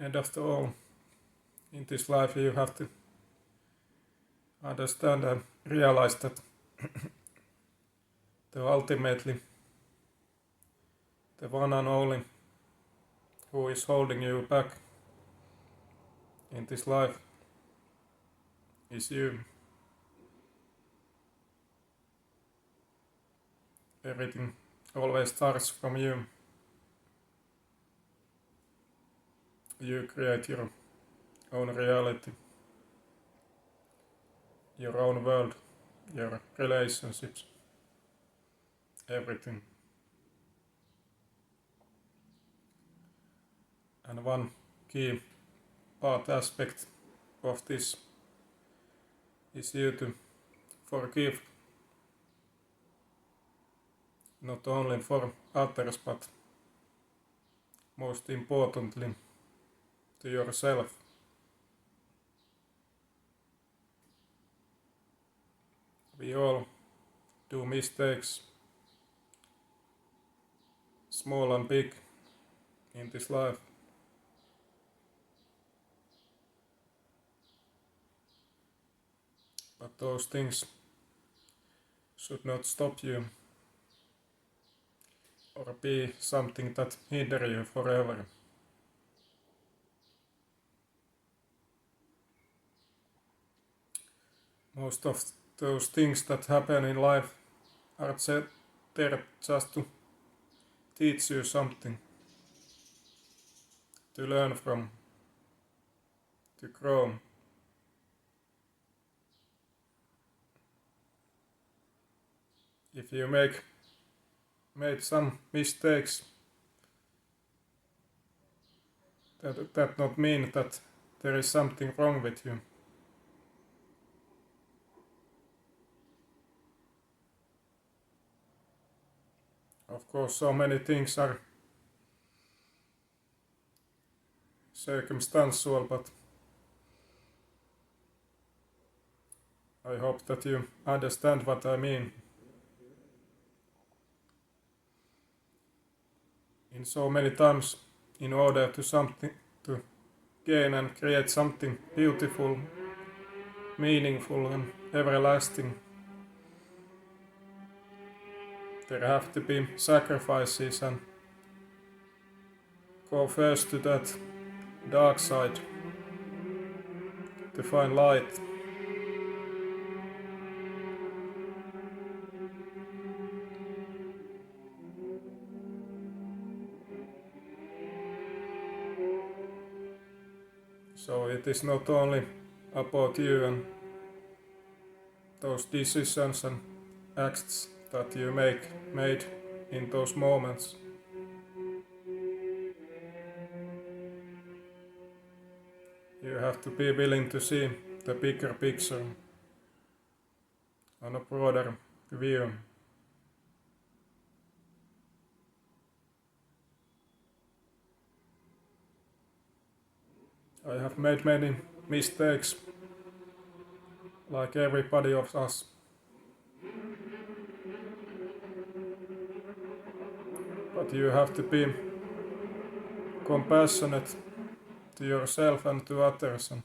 And after all, in this life you have to understand and realize that ultimately the one and only who is holding you back in this life is you. Everything always starts from you. You create your own reality, your own world, your relationships, everything. And one key part aspect of this is you to forgive, not only for others but most importantly to yourself. We all do mistakes, small and big, in this life. But those things should not stop you or be something that hinder you forever. Most of those things that happen in life are there just to teach you something, to learn from, to grow. If you made some mistakes, that not mean that there is something wrong with you. Of course, so many things are circumstantial, but I hope that you understand what I mean. In so many times, in order to gain and create something beautiful, meaningful and everlasting, there have to be sacrifices, and go first to that dark side to find light. So it is not only about you and those decisions and acts that you made in those moments. You have to be willing to see the bigger picture on a broader view. I have made many mistakes, like everybody of us. But you have to be compassionate to yourself and to others, and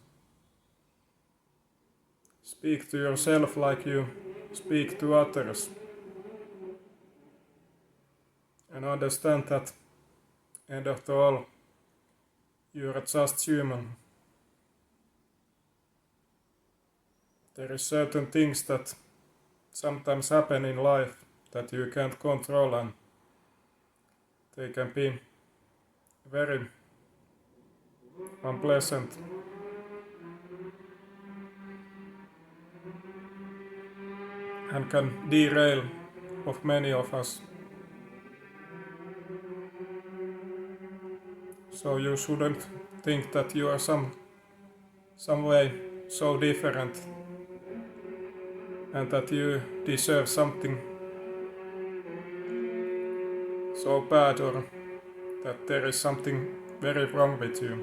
speak to yourself like you speak to others. And understand that, end of all, you are just human. There is certain things that sometimes happen in life that you can't control, and they can be very unpleasant. And can derail of many of us. So you shouldn't think that you are some way so different and that you deserve something so bad, or that there is something very wrong with you.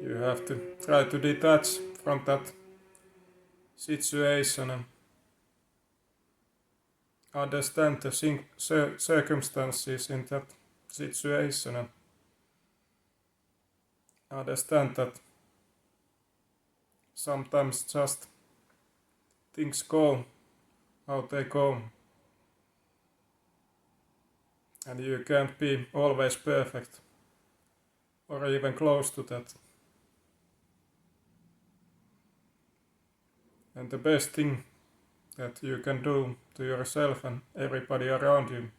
You have to try to detach from that situation and understand the circumstances in that situation and understand that sometimes just things go how they go and you can't be always perfect or even close to that. And the best thing that you can do to yourself and everybody around you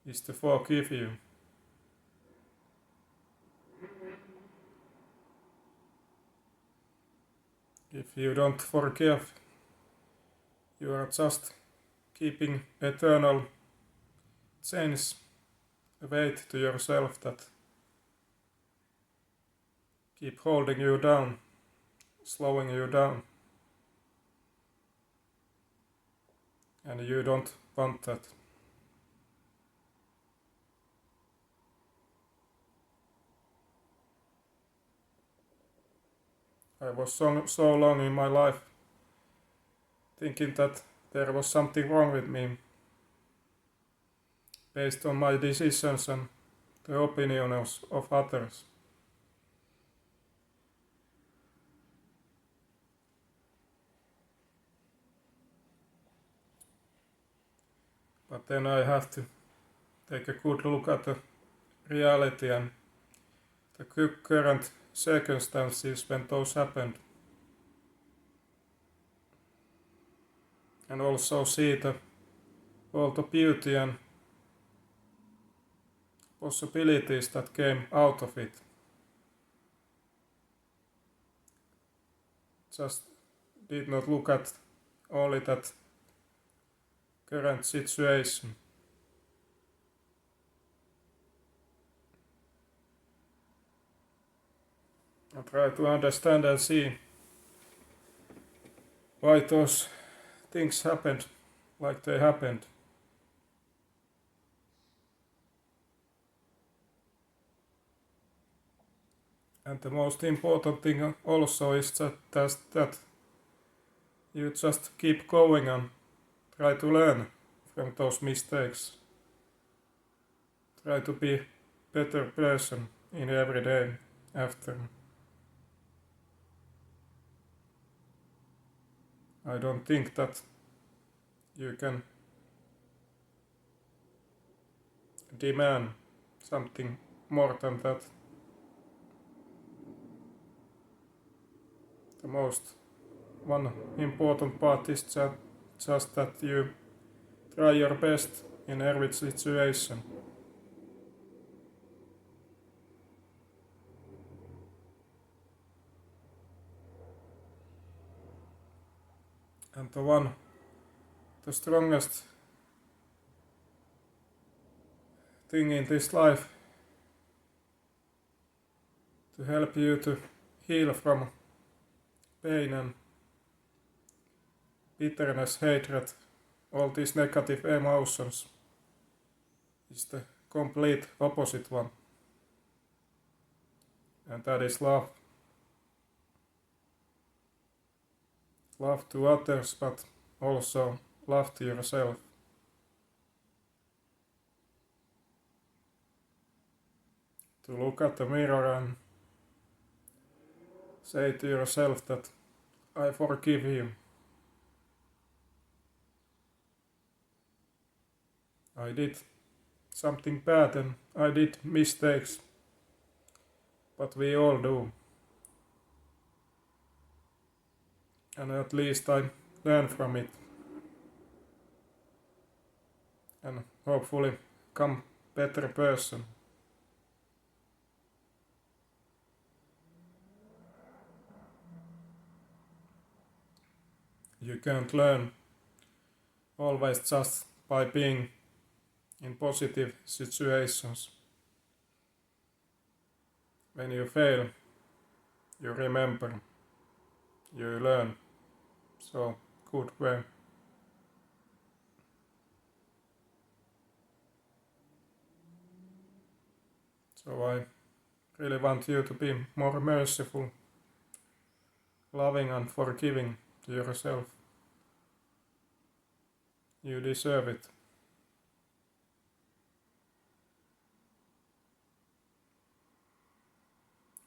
is to forgive you. If you don't forgive, you are just keeping eternal chains weight to yourself that keep holding you down, slowing you down. And you don't want that. I was so long in my life thinking that there was something wrong with me based on my decisions and the opinions of others. But then I have to take a good look at the reality and the current circumstances when those happened. And also see all the beauty and possibilities that came out of it. Just did not look at only that current situation. I try to understand and see why those things happened like they happened. And the most important thing also is that you just keep going and try to learn from those mistakes. Try to be a better person in every day after. I don't think that you can demand something more than that. The most one important part is just that you try your best in every situation. And the strongest thing in this life to help you to heal from pain and bitterness, hatred, all these negative emotions is the complete opposite one. And that is love. Love to others, but also love to yourself. To look at the mirror and say to yourself that I forgive you. I did something bad and I did mistakes, but we all do. And at least I learn from it. And hopefully become better person. You can't learn always just by being in positive situations. When you fail, you remember, you learn. So, good way. So I really want you to be more merciful, loving and forgiving to yourself. You deserve it.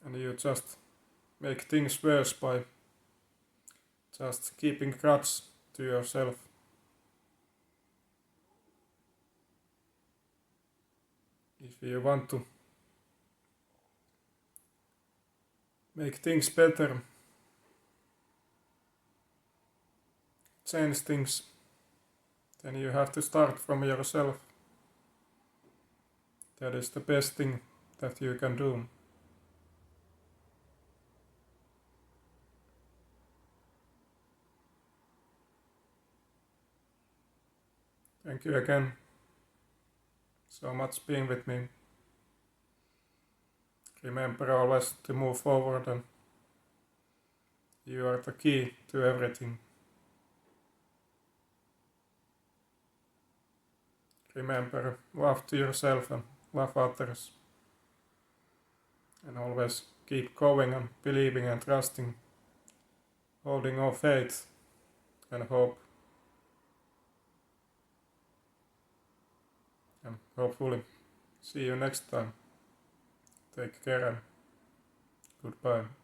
And you just make things worse by just keeping grudge to yourself. If you want to make things better, change things, then you have to start from yourself. That is the best thing that you can do. Thank you again so much being with me. Remember always to move forward, and you are the key to everything. Remember, love to yourself and love others. And always keep going and believing and trusting, holding on faith and hope. And hopefully see you next time. Take care and goodbye.